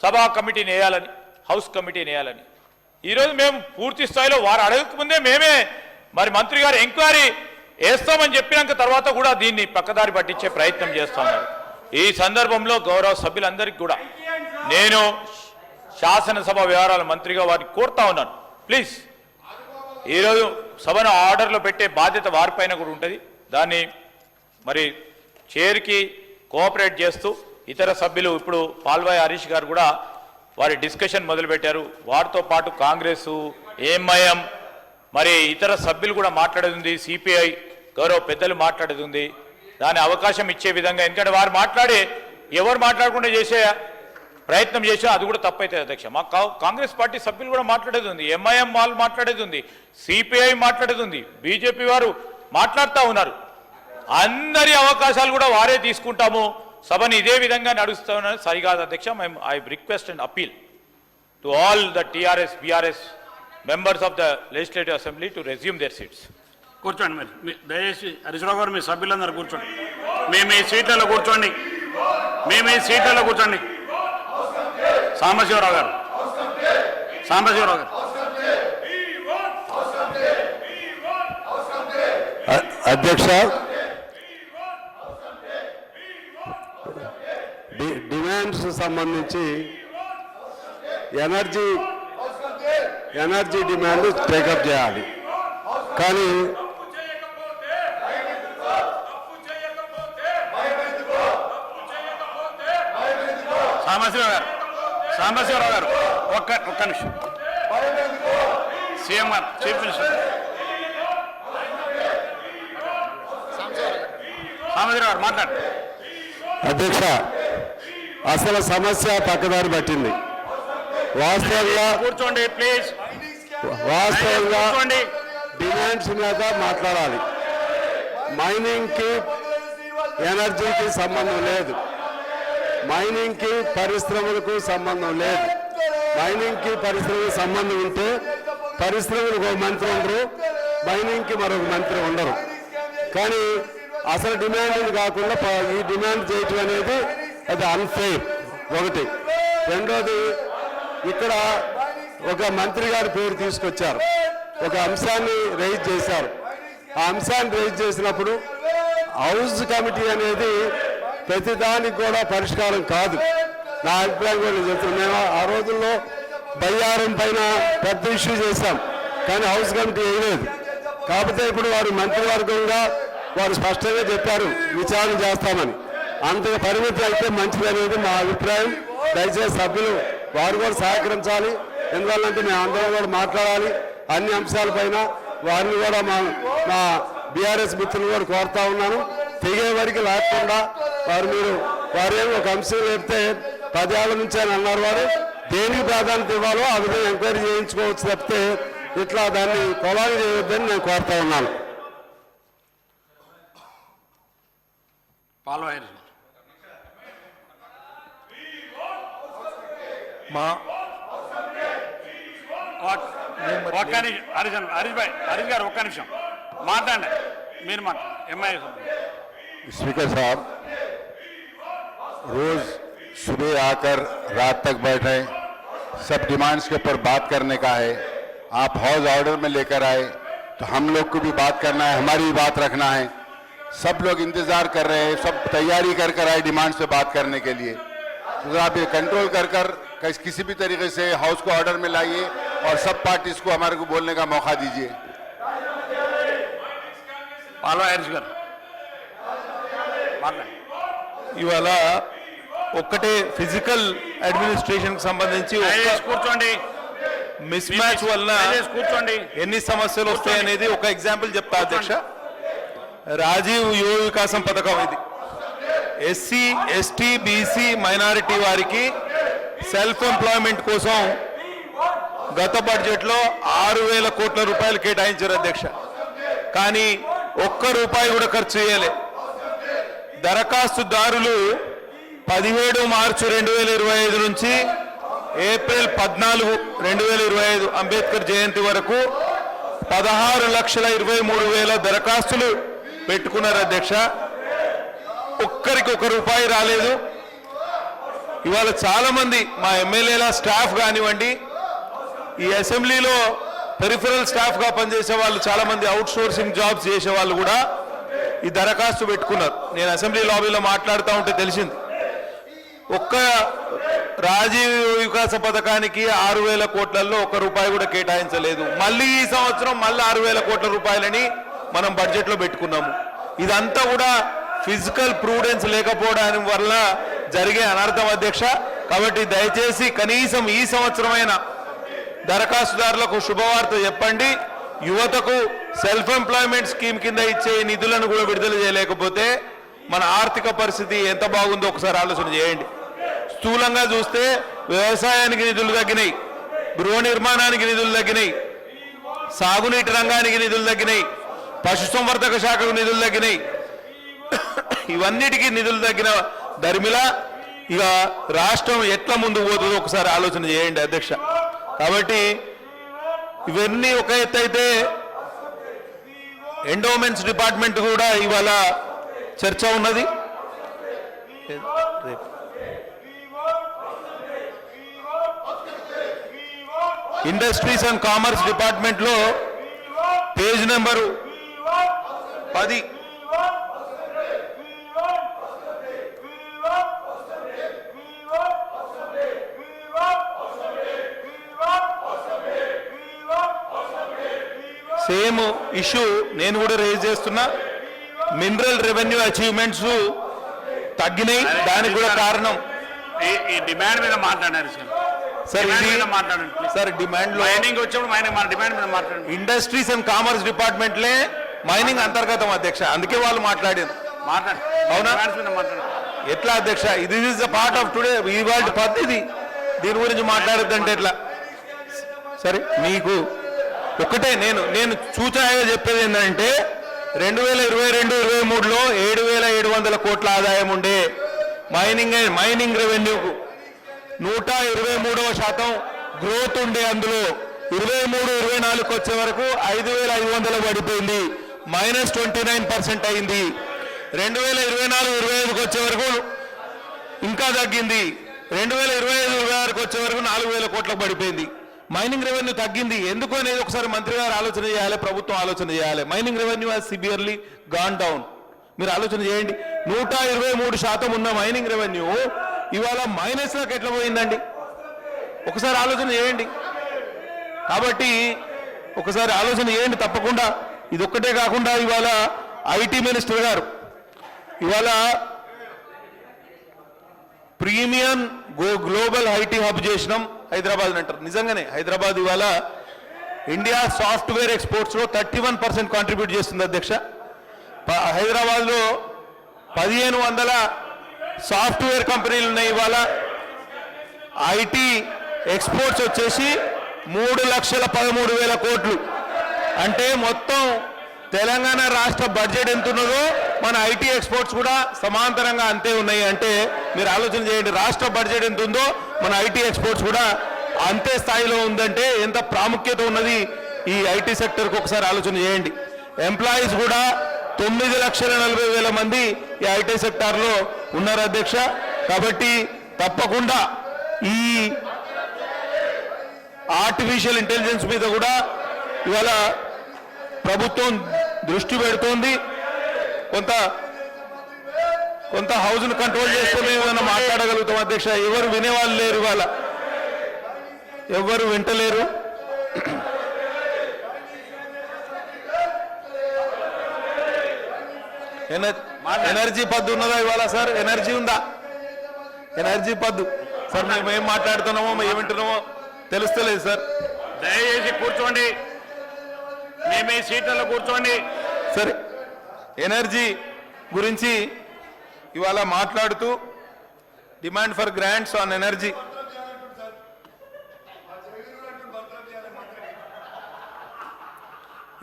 Speaker 7: సభా కమిటీని వేయాలని, హౌస్ కమిటీని వేయాలని. ఈరోజు మేము పూర్తి స్థాయిలో వారు అడగకముందే మేమే మరి మంత్రి గారు ఎంక్వైరీ వేస్తామని చెప్పినాక తర్వాత కూడా దీన్ని పక్కదారి పట్టించే ప్రయత్నం చేస్తూ ఉన్నారు. ఈ సందర్భంలో గౌరవ సభ్యులందరికీ కూడా నేను శాసనసభ వ్యవహారాల మంత్రిగా వారిని కోరుతా ఉన్నాను, ప్లీజ్ ఈరోజు సభను ఆర్డర్లో పెట్టే బాధ్యత వారిపైన కూడా ఉంటుంది. దాన్ని మరి చైర్కి కోఆపరేట్ చేస్తూ ఇతర సభ్యులు ఇప్పుడు పాల్వాయి హరీష్ గారు కూడా వారి డిస్కషన్ మొదలుపెట్టారు. వారితో పాటు కాంగ్రెస్, ఎంఐఎం మరి ఇతర సభ్యులు కూడా మాట్లాడేది ఉంది, సిపిఐ గౌరవ పెద్దలు మాట్లాడేది ఉంది. దాని అవకాశం ఇచ్చే విధంగా, ఎందుకంటే వారు ఎవరు మాట్లాడకుండా చేసే ప్రయత్నం చేసినా అది కూడా తప్పైతే అధ్యక్ష. మా కాంగ్రెస్ పార్టీ సభ్యులు కూడా మాట్లాడేది ఉంది, ఎంఐఎం వాళ్ళు మాట్లాడేది ఉంది, సిపిఐ మాట్లాడేది ఉంది, బీజేపీ వారు మాట్లాడుతూ ఉన్నారు. అందరి అవకాశాలు కూడా వారే తీసుకుంటాము. సభని ఇదే విధంగా నడుస్తామని సరికాదు అధ్యక్ష. మేము I request and appeal to all the TRS BRS members of the legislative assembly to resume their seats.
Speaker 1: కూర్చోండి. మీరు దయచేసి హరీశ్రావు గారు మీ సభ్యులందరూ కూర్చోండి. మీ సీట్లలో కూర్చోండి. సాంబశివరావు గారు
Speaker 3: అధ్యక్ష, డిమాండ్స్ సంబంధించి ఎనర్జీ డిమాండ్ టేకప్ చేయాలి. కానీ
Speaker 1: సాంబశివరావు గారు ఒక్క నిమిషం. సీఎం గారు, చీఫ్ మినిస్టర్ సాంబశివరావు గారు మాట్లాడు.
Speaker 3: అధ్యక్ష, అసలు సమస్య పక్కదారి పట్టింది. వాస్తవంగా
Speaker 1: కూర్చోండి ప్లీజ్.
Speaker 3: డిమాండ్స్ మీద మాట్లాడాలి. మైనింగ్కి ఎనర్జీకి సంబంధం లేదు, మైనింగ్కి పరిశ్రమలకు సంబంధం లేదు. మైనింగ్కి పరిశ్రమలకు సంబంధం ఉంటే పరిశ్రమలకు ఒక మంత్రి ఉండరు, మైనింగ్కి మరొక మంత్రి ఉండరు. కానీ అసలు డిమాండ్ కాకుండా ఈ డిమాండ్ చేయటం అనేది అది అన్ఫెయిర్ ఒకటి. రెండోది, ఇక్కడ ఒక మంత్రి గారి పేరు తీసుకొచ్చారు, ఒక అంశాన్ని రైజ్ చేశారు. ఆ అంశాన్ని రైజ్ చేసినప్పుడు హౌస్ కమిటీ అనేది ప్రతిదానికి కూడా పరిష్కారం కాదు. నా అభిప్రాయం కూడా చెప్తున్నాను. మేము ఆ రోజుల్లో బయ్యారం పైన పెద్ద ఇష్యూ చేశాం, కానీ హౌస్ కమిటీ వేయలేదు. కాకపోతే ఇప్పుడు వారు మంత్రివర్గంగా వారు స్పష్టంగా చెప్పారు విచారణ చేస్తామని. అంతగా పరిమితి అయితే మంచిది అనేది మా అభిప్రాయం. దయచేసి సభ్యులు వారు కూడా సహకరించాలి. ఎందువల్లంటే మేము అందరం కూడా మాట్లాడాలి అన్ని అంశాలపైన. వారిని కూడా మా బీఆర్ఎస్ మిత్రులు కూడా కోరుతా ఉన్నాను, తెగే వరకు లేకుండా వారేమో ఒక అంశం లేపితే 10 ఏళ్ల నుంచి అని అన్నారు. వారు దేనికి ప్రాధాన్యత ఇవ్వాలో ఆ విధంగా ఎంక్వైరీ చేయించుకోవచ్చు తప్పితే ఇట్లా దాన్ని కొలాగా చేయొద్దని నేను కోరుతా ఉన్నాను.
Speaker 1: హరీష్ గారు ఒక్క నిమిషం మాట్లాడండి. మీరు ఎంఐ
Speaker 3: स्पीकर साहब, रोज सुबह आकर रात तक बैठे, सब डिमांड्स के ऊपर बात करने का है. आप हाउस ऑर्डर में लेकर आए तो हम लोग को भी बात करना है, हमारी भी बात रखना है. सब लोग इंतजार कर रहे हैं, सब तैयारी कर आए डिमांड्स पे बात करने के लिए.
Speaker 8: तो आप ये कंट्रोल कर किसी भी तरीके से हाउस को ऑर्डर में लाइए और सब पार्टीज को हमारे को बोलने का मौका दीजिए।
Speaker 1: పాల్వా హరీష్ గారు మాట్లాడండి.
Speaker 2: ఇవాళ ఒక్కటే ఫిజికల్ అడ్మినిస్ట్రేషన్ కి సంబంధించి
Speaker 1: దయచేసి కూర్చోండి.
Speaker 2: మిస్ మ్యాచ్ వల్ల
Speaker 1: దయచేసి కూర్చోండి.
Speaker 2: ఎన్ని సమస్యలు వస్తాయి అనేది ఒక ఎగ్జాంపుల్ చెప్తా అధ్యక్ష. రాజీవ్ యువ వికాసం పథకం ఇది ఎస్సీ ఎస్టీ బీసీ మైనారిటీ వారికి సెల్ఫ్ ఎంప్లాయ్మెంట్ కోసం గత బడ్జెట్లో 6,000 కోట్ల రూపాయలు కేటాయించారు అధ్యక్ష. కానీ ఒక్క రూపాయి కూడా ఖర్చు చేయలే. దరఖాస్తుదారులు 17 మార్చి 2025 నుంచి ఏప్రిల్ 14, 2025 అంబేద్కర్ జయంతి వరకు 16,23,000 దరఖాస్తులు పెట్టుకున్నారు అధ్యక్ష. ఒక్కరికి 1 రూపాయి రాలేదు. ఇవాళ చాలా మంది మా ఎమ్మెల్యేల స్టాఫ్ కానివ్వండి, ఈ అసెంబ్లీలో పెరిఫరల్ స్టాఫ్ గా పనిచేసే వాళ్ళు చాలా మంది అవుట్ సోర్సింగ్ జాబ్స్ చేసే వాళ్ళు కూడా ఈ దరఖాస్తు పెట్టుకున్నారు. నేను అసెంబ్లీ లాబీలో మాట్లాడుతూ ఉంటే తెలిసింది. ఒక్క రాజీవ్ వికాస పథకానికి 6,000 కోట్లలో 1 రూపాయి కూడా కేటాయించలేదు. మళ్ళీ ఈ సంవత్సరం మళ్ళీ 6,000 కోట్ల రూపాయలని మనం బడ్జెట్ లో పెట్టుకున్నాము. ఇదంతా కూడా ఫిజికల్ ప్రూడెన్స్ లేకపోవడం వల్ల జరిగే అనర్థం అధ్యక్ష. కాబట్టి దయచేసి కనీసం ఈ సంవత్సరమైన దరఖాస్తుదారులకు శుభవార్త చెప్పండి. యువతకు సెల్ఫ్ ఎంప్లాయ్మెంట్ స్కీమ్ కింద ఇచ్చే నిధులను కూడా విడుదల చేయలేకపోతే మన ఆర్థిక పరిస్థితి ఎంత బాగుందో ఒకసారి ఆలోచన చేయండి. స్థూలంగా చూస్తే వ్యవసాయానికి నిధులు తగ్గినాయి, గృహ నిర్మాణానికి నిధులు తగ్గినాయి, సాగునీటి రంగానికి నిధులు తగ్గినాయి, పశుసంవర్ధక శాఖకు నిధులు తగ్గినాయి. ఇవన్నిటికీ నిధులు తగ్గిన దరిమిలా ఇక రాష్ట్రం ఎట్లా ముందుకు పోతుందో ఒకసారి ఆలోచన చేయండి అధ్యక్ష. కాబట్టి ఇవన్నీ ఒక ఎత్తు అయితే ఎండోమెంట్స్ డిపార్ట్మెంట్ కూడా ఇవాళ చర్చ ఉన్నది. ఇండస్ట్రీస్ అండ్ కామర్స్ డిపార్ట్మెంట్ లో పేజ్ నెంబరు 10 సేమ్ ఇష్యూ నేను కూడా రేజ్ చేస్తున్నా. మినరల్ రెవెన్యూ అచీవ్మెంట్స్ తగ్గినాయి. దానికి కూడా కారణం
Speaker 1: ఈ డిమాండ్ మీద మాట్లాడారు
Speaker 2: సార్. ఇది
Speaker 1: మాట్లాడండి
Speaker 2: సార్ డిమాండ్ లో
Speaker 1: మైనింగ్ వచ్చినప్పుడు మన డిమాండ్ మీద మాట్లాడండి.
Speaker 2: ఇండస్ట్రీస్ అండ్ కామర్స్ డిపార్ట్మెంట్లే మైనింగ్ అంతర్గతం అధ్యక్ష. అందుకే వాళ్ళు మాట్లాడారు.
Speaker 1: మాట్లాడండి.
Speaker 2: అవునా?
Speaker 1: డిమాండ్స్ మీద మాట్లాడండి.
Speaker 2: ఎట్లా అధ్యక్ష? ఇది is the part of today ఈ వరల్డ్ పద్ధతి. దీని గురించి మాట్లాడద్దంటే ఎట్లా? సరే మీకు ఒకటే నేను సూచనగా చెప్పేది ఏంటంటే 2022-23లో 7,700 కోట్ల ఆదాయం ఉండే మైనింగ్ రెవెన్యూకు 123% గ్రోత్ ఉండే. అందులో 23-24 వచ్చే వరకు 5,500 పడిపోయింది, -29% అయింది. 2024-25 వచ్చే వరకు ఇంకా తగ్గింది. 2025-26 వచ్చే వరకు 4,000 కోట్లకు పడిపోయింది. మైనింగ్ రెవెన్యూ తగ్గింది ఎందుకు అనేది ఒకసారి మంత్రి గారు ఆలోచన చేయాలి, ప్రభుత్వం ఆలోచన చేయాలి. Mining revenue has severely gone down. మీరు ఆలోచన చేయండి. 123% ఉన్న మైనింగ్ రెవెన్యూ ఇవాళ మైనస్లోకి ఎట్లా పోయిందండి? ఒకసారి ఆలోచన చేయండి. కాబట్టి ఒకసారి ఆలోచన చేయండి తప్పకుండా. ఇది ఒక్కటే కాకుండా ఇవాళ ఐటీ మినిస్టర్ గారు ఇవాళ ప్రీమియం గ్లోబల్ ఐటీ హబ్ చేసినాం హైదరాబాద్ అంటారు. నిజంగానే హైదరాబాద్ ఇవాళ ఇండియా సాఫ్ట్వేర్ ఎక్స్పోర్ట్స్ లో 31% కాంట్రిబ్యూట్ చేస్తుంది అధ్యక్ష. హైదరాబాద్లో 1,500 సాఫ్ట్వేర్ కంపెనీలు ఉన్నాయి. ఇవాళ ఐటీ ఎక్స్పోర్ట్స్ వచ్చేసి 3,13,000 కోట్లు. అంటే మొత్తం తెలంగాణ రాష్ట్ర బడ్జెట్ ఎంత ఉన్నదో మన ఐటీ ఎక్స్పోర్ట్స్ కూడా సమాంతరంగా అంతే ఉన్నాయి. అంటే మీరు ఆలోచన చేయండి, రాష్ట్ర బడ్జెట్ ఎంత ఉందో మన ఐటీ ఎక్స్పోర్ట్స్ కూడా అంతే స్థాయిలో ఉందంటే ఎంత ప్రాముఖ్యత ఉన్నది ఈ ఐటీ సెక్టర్కి ఒకసారి ఆలోచన చేయండి. ఎంప్లాయీస్ కూడా 9,40,000 మంది ఈ ఐటీ సెక్టార్లో ఉన్నారు అధ్యక్ష. కాబట్టి తప్పకుండా ఈ ఆర్టిఫిషియల్ ఇంటెలిజెన్స్ మీద కూడా ఇవాళ ప్రభుత్వం దృష్టి పెడుతోంది. కొంత కొంత హౌస్ను కంట్రోల్ చేస్తే మేము ఏదైనా మాట్లాడగలుగుతాం అధ్యక్ష. ఎవరు వినేవాళ్ళు లేరు ఇవాళ, ఎవరు వింటలేరు. ఎనర్జీ పద్దు ఉన్నదా ఇవాళ సార్? ఎనర్జీ ఉందా? ఎనర్జీ పద్దు సార్. మేము ఏం మాట్లాడుతున్నామో ఏం వింటున్నామో తెలుస్తలేదు సార్.
Speaker 1: దయచేసి కూర్చోండి, మీ సీట్లలో కూర్చోండి.
Speaker 2: సరే, ఎనర్జీ గురించి ఇవాళ మాట్లాడుతూ demand for grants on energy.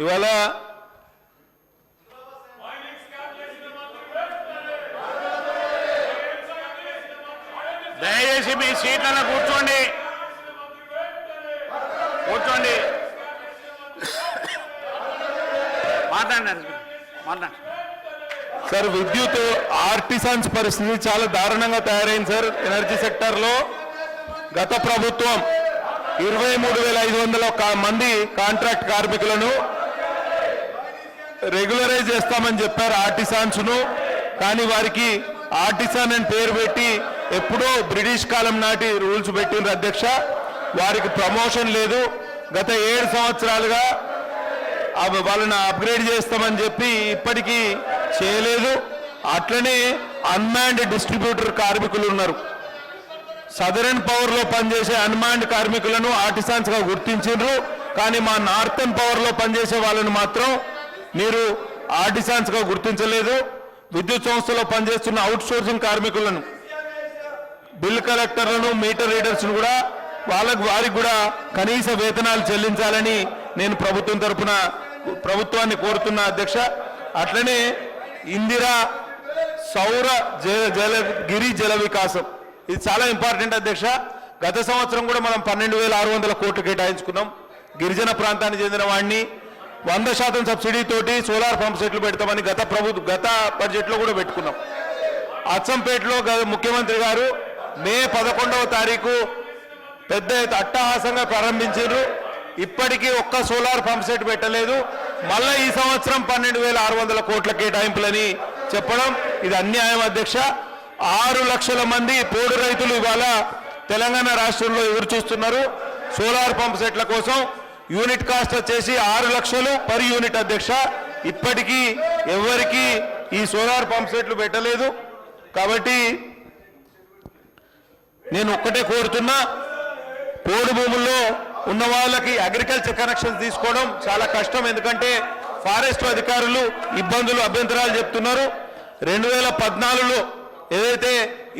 Speaker 2: ఇవాళ
Speaker 1: దయచేసి మీ సీట్లలో కూర్చోండి, కూర్చోండి. మాట్లాడండి.
Speaker 2: సార్, విద్యుత్ ఆర్టిసన్స్ పరిస్థితి చాలా దారుణంగా తయారైంది సార్. ఎనర్జీ సెక్టార్లో గత ప్రభుత్వం 23,500 మంది కాంట్రాక్ట్ కార్మికులను రెగ్యులరైజ్ చేస్తామని చెప్పారు ఆర్టిసాన్స్ను. కానీ వారికి ఆర్టిసాన్ అని పేరు పెట్టి ఎప్పుడో బ్రిటిష్ కాలం నాటి రూల్స్ పెట్టిండ్రు అధ్యక్ష. వారికి ప్రమోషన్ లేదు. గత 7 సంవత్సరాలుగా వాళ్ళని అప్గ్రేడ్ చేస్తామని చెప్పి ఇప్పటికీ చేయలేదు. అట్లనే అన్మాన్డ్ డిస్ట్రిబ్యూటర్ కార్మికులు ఉన్నారు. సదరన్ పవర్లో పనిచేసే అన్మాన్డ్ కార్మికులను ఆర్టిసాన్స్గా గుర్తించారు. కానీ మా నార్థన్ పవర్లో పనిచేసే వాళ్ళని మాత్రం మీరు ఆర్టిసాన్స్గా గుర్తించలేదు. విద్యుత్ సంస్థలో పనిచేస్తున్న అవుట్ సోర్సింగ్ కార్మికులను, బిల్ కలెక్టర్లను, మీటర్ రీడర్స్ను కూడా వారికి కూడా కనీస వేతనాలు చెల్లించాలని నేను ప్రభుత్వం తరఫున ప్రభుత్వాన్ని కోరుతున్నా అధ్యక్ష. అట్లనే ఇందిరా సౌర గిరి జల వికాసం, ఇది చాలా ఇంపార్టెంట్ అధ్యక్ష. గత సంవత్సరం కూడా మనం 12,600 కోట్లు కేటాయించుకున్నాం. గిరిజన ప్రాంతానికి చెందిన వాడిని 100% సబ్సిడీ తోటి సోలార్ పంప్ సెట్లు పెడతామని గత బడ్జెట్లో కూడా పెట్టుకున్నాం. అచ్చంపేటలో ముఖ్యమంత్రి గారు మే 11వ తారీఖు పెద్ద అట్టహాసంగా ప్రారంభించారు. ఇప్పటికీ ఒక్క సోలార్ పంప్ సెట్ పెట్టలేదు. మళ్ళీ ఈ సంవత్సరం 12,600 కోట్ల కేటాయింపులని చెప్పడం ఇది అన్యాయం అధ్యక్ష. 6 లక్షల మంది పోడు రైతులు ఇవాళ తెలంగాణ రాష్ట్రంలో ఎదురు చూస్తున్నారు సోలార్ పంప్ సెట్ల కోసం. యూనిట్ కాస్ట్ వచ్చేసి 6 లక్షలు పర్ యూనిట్ అధ్యక్ష. ఇప్పటికీ ఎవరికి ఈ సోలార్ పంప్ సెట్లు పెట్టలేదు. కాబట్టి నేను ఒక్కటే కోరుతున్నా, పోడు భూముల్లో ఉన్న వాళ్ళకి అగ్రికల్చర్ కనెక్షన్స్ తీసుకోవడం చాలా కష్టం. ఎందుకంటే ఫారెస్ట్ అధికారులు ఇబ్బందులు, అభ్యంతరాలు చెప్తున్నారు. 2014లో ఏదైతే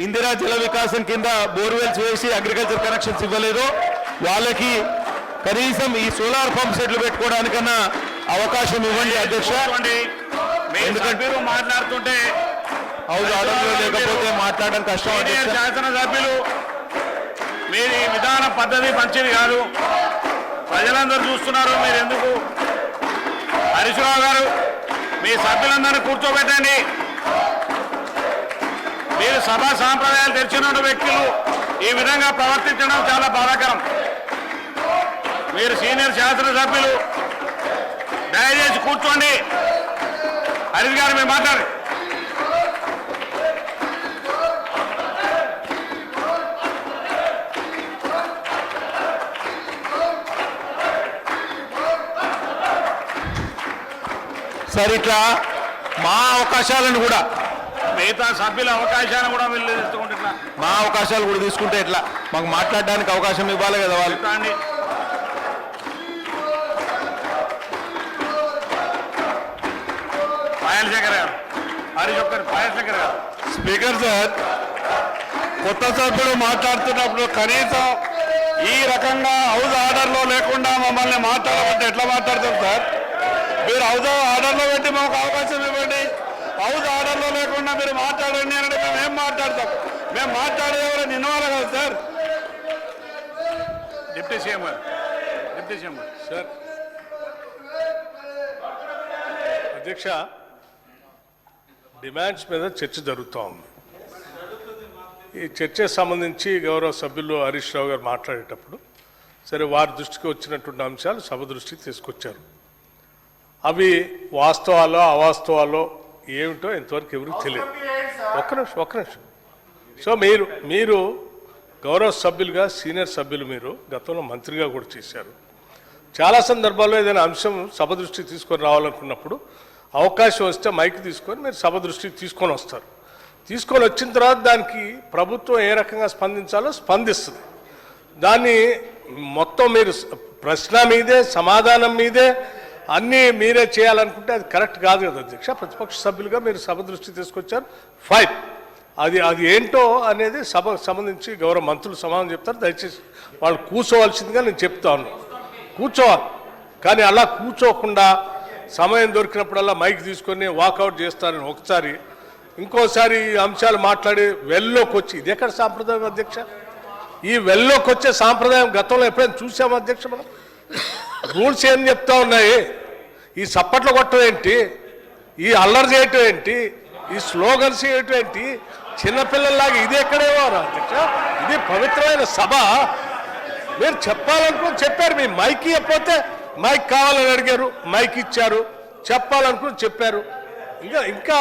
Speaker 2: ఇందిరా జల వికాసం కింద బోర్వెల్స్ వేసి అగ్రికల్చర్ కనెక్షన్స్ ఇవ్వలేదో వాళ్ళకి కనీసం ఈ సోలార్ పంప్ సెట్లు పెట్టుకోవడానికన్నా అవకాశం ఇవ్వండి అధ్యక్ష.
Speaker 1: ఎందుకంటే మాట్లాడుతుంటే
Speaker 2: హౌస్ ఆర్డర్లో లేకపోతే మాట్లాడడం కష్టం అధ్యక్ష.
Speaker 1: శాసనసభ్యులు, మీరు ఈ విధాన పద్ధతి మంచిది కాదు. ప్రజలందరూ చూస్తున్నారు. మీరు ఎందుకు హరీష్ రావు గారు మీ సభ్యులందరినీ కూర్చోబెట్టండి. మీరు సభా సాంప్రదాయాలు తెచ్చిన వ్యక్తులు ఈ విధంగా ప్రవర్తించడం చాలా బాధాకరం. మీరు సీనియర్ శాసనసభ్యులు, దయచేసి కూర్చోండి. హరీష్ గారు మీరు మాట్లాడండి.
Speaker 2: సార్, ఇట్లా మా అవకాశాలను కూడా,
Speaker 1: మిగతా సభ్యుల అవకాశాన్ని కూడా వీళ్ళు తీసుకుంటున్నా,
Speaker 2: మా అవకాశాలు కూడా తీసుకుంటే ఎట్లా? మాకు మాట్లాడడానికి అవకాశం ఇవ్వాలి కదా వాళ్ళు.
Speaker 1: పాయల్ శేఖర్ గారు, హరీష్ ఒక్కరు, పాయల్ శేఖర్ గారు.
Speaker 3: స్పీకర్ సార్, కొత్త సభ్యులు మాట్లాడుతున్నప్పుడు కనీసం ఈ రకంగా హౌస్ ఆర్డర్లో లేకుండా మమ్మల్ని మాట్లాడమంటే ఎట్లా మాట్లాడతాం సార్? మీరు హౌస్ ఆర్డర్లో పెట్టి మాకు అవకాశం ఇవ్వండి. హౌస్ ఆర్డర్లో లేకుండా మీరు మాట్లాడండి అంటే మేము ఏం మాట్లాడతాం? మేము మాట్లాడేది ఎవరు నిన్నవాళ్ళ కదా సార్.
Speaker 1: డిప్యూటీ సీఎం గారు, డిప్యూటీ సీఎం గారు.
Speaker 3: సార్ అధ్యక్ష, డిమాండ్స్ మీద చర్చ జరుగుతూ ఉంది. ఈ చర్చకు సంబంధించి గౌరవ సభ్యులు హరీష్ రావు గారు మాట్లాడేటప్పుడు సరే వారి దృష్టికి వచ్చినటువంటి అంశాలు సభ దృష్టికి తీసుకొచ్చారు. అవి వాస్తవాలో అవాస్తవాలో ఏమిటో ఇంతవరకు ఎవరికి తెలియదు. ఒక్క నిమిషం సో మీరు గౌరవ సభ్యులుగా సీనియర్ సభ్యులు మీరు గతంలో మంత్రిగా కూడా చేశారు. చాలా సందర్భాల్లో ఏదైనా అంశం సభ దృష్టికి తీసుకొని రావాలనుకున్నప్పుడు అవకాశం వస్తే మైక్ తీసుకొని మీరు సభ దృష్టికి తీసుకొని వస్తారు. తీసుకొని వచ్చిన తర్వాత దానికి ప్రభుత్వం ఏ రకంగా స్పందించాలో స్పందిస్తుంది. దాన్ని మొత్తం మీరు ప్రశ్న మీదే సమాధానం మీదే అన్నీ మీరే చేయాలనుకుంటే అది కరెక్ట్ కాదు కదా అధ్యక్ష. ప్రతిపక్ష సభ్యులుగా మీరు సభ దృష్టికి తీసుకొచ్చారు, ఫైన్. అది ఏంటో అనేది సభకు సంబంధించి గౌరవ మంత్రులు సమాధానం చెప్తారు. దయచేసి వాళ్ళు కూర్చోవలసిందిగా నేను చెప్తాను. కూర్చోవాలి, కానీ అలా కూర్చోకుండా సమయం దొరికినప్పుడల్లా మైక్ తీసుకొని వాకౌట్ చేస్తారని ఒకసారి, ఇంకోసారి ఈ అంశాలు మాట్లాడి వెల్లోకి వచ్చి, ఇది ఎక్కడ సాంప్రదాయం అధ్యక్ష? ఈ వెల్లోకి వచ్చే సాంప్రదాయం గతంలో ఎప్పుడైనా చూసాము అధ్యక్ష? మనం రూల్స్ ఏం చెప్తా ఉన్నాయి? ఈ సప్పట్లు కొట్టడం ఏంటి? ఈ అల్లరి చేయటం ఏంటి? ఈ స్లోగన్స్ చేయటం ఏంటి? చిన్నపిల్లల్లాగా ఇది ఎక్కడేవారు అధ్యక్ష? ఇది పవిత్రమైన సభ. మీరు చెప్పాలనుకుని చెప్పారు, మీ మైక్ ఇవ్వకపోతే మైక్ కావాలని అడిగారు, మైక్ ఇచ్చారు. చెప్పాలనుకుని చెప్పారు. ఇంకా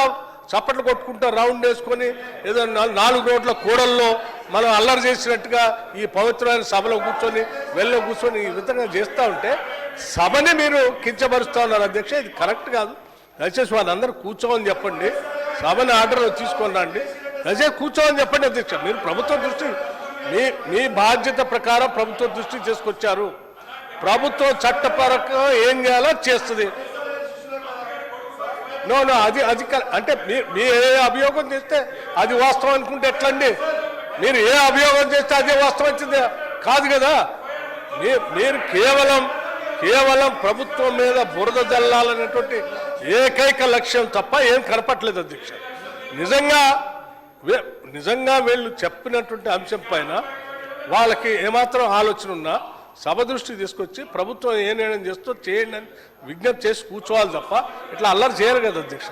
Speaker 3: చప్పట్లు కొట్టుకుంటూ రౌండ్ వేసుకొని ఏదో 4 రోడ్ల కూడల్లో మనం అల్లరి చేసినట్టుగా ఈ పవిత్రమైన సభలో కూర్చొని వెళ్ళలో కూర్చొని ఈ విధంగా చేస్తూ ఉంటే సభని మీరు కించపరుస్తూ ఉన్నారు అధ్యక్ష. ఇది కరెక్ట్ కాదు. దయచేసి వాళ్ళందరూ కూర్చోమని చెప్పండి, సభని ఆర్డర్ తీసుకొని రండి. దయచేసి కూర్చోమని చెప్పండి అధ్యక్ష. మీరు ప్రభుత్వం దృష్టి మీ బాధ్యత ప్రకారం ప్రభుత్వం దృష్టికి తీసుకొచ్చారు. ప్రభుత్వం చట్టపరంగా ఏం చేయాలో చేస్తుంది. నో అది అంటే మీరు ఏ అభియోగం చేస్తే అది వాస్తవం అనుకుంటే ఎట్లండి? మీరు ఏ అభియోగం చేస్తే అదే వాస్తవం వచ్చింది కాదు కదా. మీరు కేవలం ప్రభుత్వం మీద బురద జల్లాలనేటువంటి ఏకైక లక్ష్యం తప్ప ఏం కనపట్లేదు అధ్యక్ష. నిజంగా వీళ్ళు చెప్పినటువంటి అంశం పైన వాళ్ళకి ఏమాత్రం ఆలోచన ఉన్నా సభ దృష్టికి తీసుకొచ్చి ప్రభుత్వం ఏ నిర్ణయం చేస్తూ చేయండి అని విజ్ఞప్తి చేసి కూర్చోవాలి తప్ప ఇట్లా అల్లరి చేయరు కదా అధ్యక్ష.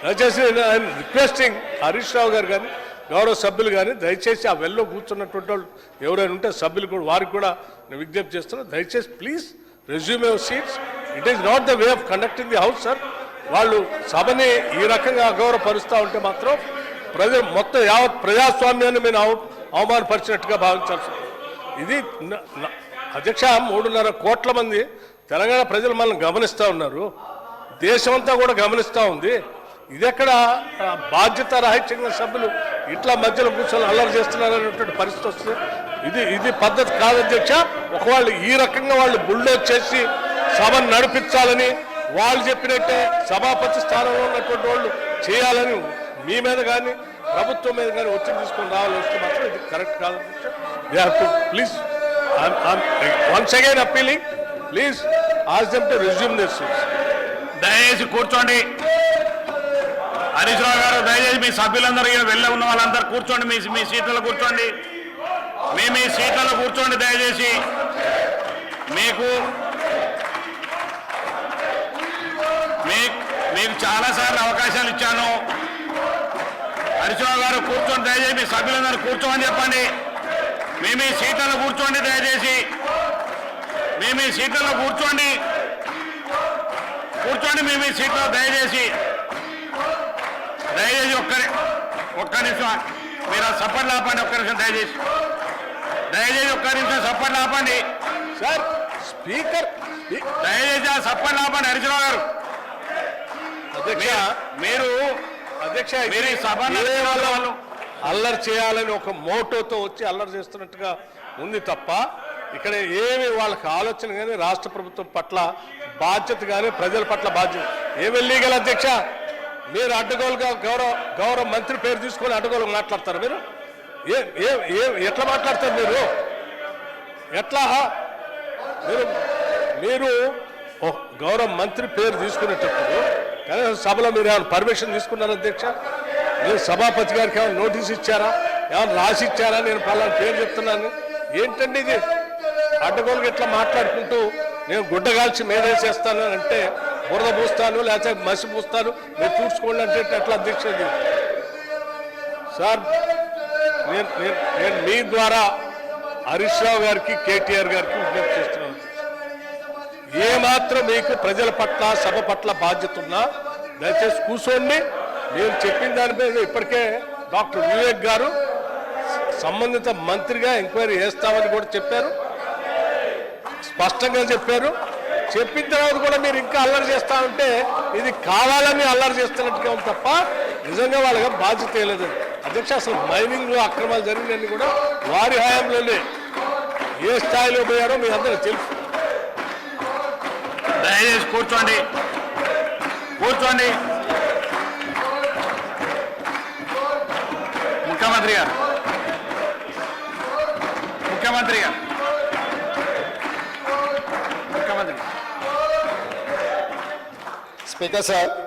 Speaker 3: దయచేసి ఐఎమ్ రిక్వెస్టింగ్ హరీష్ రావు గారు కానీ గౌరవ సభ్యులు కానీ దయచేసి ఆ వెల్లో కూర్చున్నటువంటి వాళ్ళు ఎవరైనా ఉంటే సభ్యులు కూడా వారికి కూడా నేను విజ్ఞప్తి చేస్తున్నాను. దయచేసి please resume your seats. It is not the way of conducting the house sir. వాళ్ళు సభని ఈ రకంగా అగౌరవపరుస్తూ ఉంటే మాత్రం ప్రజలు మొత్తం యావత్ ప్రజాస్వామ్యాన్ని మేము అవమానపరిచినట్టుగా భావించాల్సి ఇది అధ్యక్ష. 3.5 కోట్ల మంది తెలంగాణ ప్రజలు మనల్ని గమనిస్తూ ఉన్నారు. దేశమంతా కూడా గమనిస్తూ ఉంది. ఇది ఎక్కడ బాధ్యత రాహిత్యంగా సభ్యులు ఇట్లా మధ్యలో కూర్చొని అల్లరి చేస్తున్నారు అనేటువంటి పరిస్థితి వస్తుంది. ఇది పద్ధతి కాదు అధ్యక్ష. ఒకవేళ ఈ రకంగా వాళ్ళు బుల్డోజ్ చేసి సభను నడిపించాలని వాళ్ళు చెప్పినట్టే సభాపతి స్థానంలో ఉన్నటువంటి వాళ్ళు చేయాలని మీ మీద కానీ ప్రభుత్వం మీద కానీ ఒత్తిడి తీసుకొని రావాలి వస్తే మాత్రం ఇది కరెక్ట్ కాదు అధ్యక్ష. They have to please once again appealing please ask them to resume their seats.
Speaker 1: దయచేసి కూర్చోండి. హరీష్ రావు గారు దయచేసి మీ సభ్యులందరూ వెళ్ళ ఉన్న వాళ్ళందరూ కూర్చోండి. మీ సీట్లలో కూర్చోండి. మీ సీట్లలో కూర్చోండి దయచేసి. మీకు చాలాసార్లు అవకాశాలు ఇచ్చాను. హరీష్ రావు గారు కూర్చోండి దయచేసి. మీ సభ్యులందరూ కూర్చోమని చెప్పండి. మీ సీట్లలో కూర్చోండి దయచేసి. మీ సీట్లలో కూర్చోండి. మీ సీట్లో దయచేసి ఒక్క నిమిషం మీరు సపోర్ట్ ఆపండి. ఒక్క నిమిషం దయచేసి ఒక్క నిమిషం సపోర్ట్ ఆపండి
Speaker 3: సార్. స్పీకర్
Speaker 1: దయచేసి ఆ సపోర్ట్ ఆపండి. హరీశ్రావు గారు
Speaker 3: అధ్యక్ష
Speaker 1: మీరు ఈ సభ
Speaker 3: వాళ్ళు అల్లరి చేయాలని ఒక మోటోతో వచ్చి అల్లరి చేస్తున్నట్టుగా ఉంది తప్ప ఇక్కడ ఏమి వాళ్ళకి ఆలోచన కానీ రాష్ట్ర ప్రభుత్వం పట్ల బాధ్యత కానీ ప్రజల పట్ల బాధ్యత ఏమి లీగల్ అధ్యక్ష. మీరు అడ్డగోలుగా గౌరవ మంత్రి పేరు తీసుకొని అడ్డగోలు మాట్లాడతారు. మీరు ఎట్లా మాట్లాడతారు? మీరు ఎట్లా మీరు గౌరవ మంత్రి పేరు తీసుకునేటప్పుడు కనీసం సభలో మీరు ఏమైనా పర్మిషన్ తీసుకున్నారా అధ్యక్ష? మీరు సభాపతి గారికి ఏమైనా నోటీస్ ఇచ్చారా? ఏమైనా రాసి ఇచ్చారా? నేను పలానా పేరు చెప్తున్నాను. ఏంటండి ఇది? అడ్డగోలుగా ఎట్లా మాట్లాడుకుంటూ నేను గుడ్డగాల్చి మేనేసేస్తాను అంటే బురద పూస్తాను లేకపోతే మసి పూస్తాను మీరు చూసుకోండి అంటే ఎట్లా అధ్యక్ష? సార్ నేను మీ ద్వారా హరీష్ రావు గారికి కేటీఆర్ గారికి విజ్ఞప్తి చేస్తున్నాను. ఏమాత్రం మీకు ప్రజల పట్ల సభ పట్ల బాధ్యత ఉన్నా దయచేసి కూర్చోండి. నేను చెప్పిన దానిపై ఇప్పటికే డాక్టర్ వివేక్ గారు సంబంధిత మంత్రిగా ఎంక్వైరీ చేస్తామని కూడా చెప్పారు, స్పష్టంగా చెప్పారు. చెప్పిన తర్వాత కూడా మీరు ఇంకా అల్లరి చేస్తా ఉంటే ఇది కావాలని అల్లరి చేస్తున్నట్టుగా ఉంది తప్ప నిజంగా వాళ్ళకి బాధ్యత లేదు. అధ్యక్ష, అసలు మైనింగ్లో అక్రమాలు జరిగినన్ని కూడా వారి హయాంలోనే ఏ స్థాయిలో పోయారో మీ అందరూ తెలుసు.
Speaker 1: దయచేసి కూర్చోండి, కూర్చోండి. ముఖ్యమంత్రి గారు, ముఖ్యమంత్రి గారు, ముఖ్యమంత్రి.
Speaker 8: स्पीकर साहब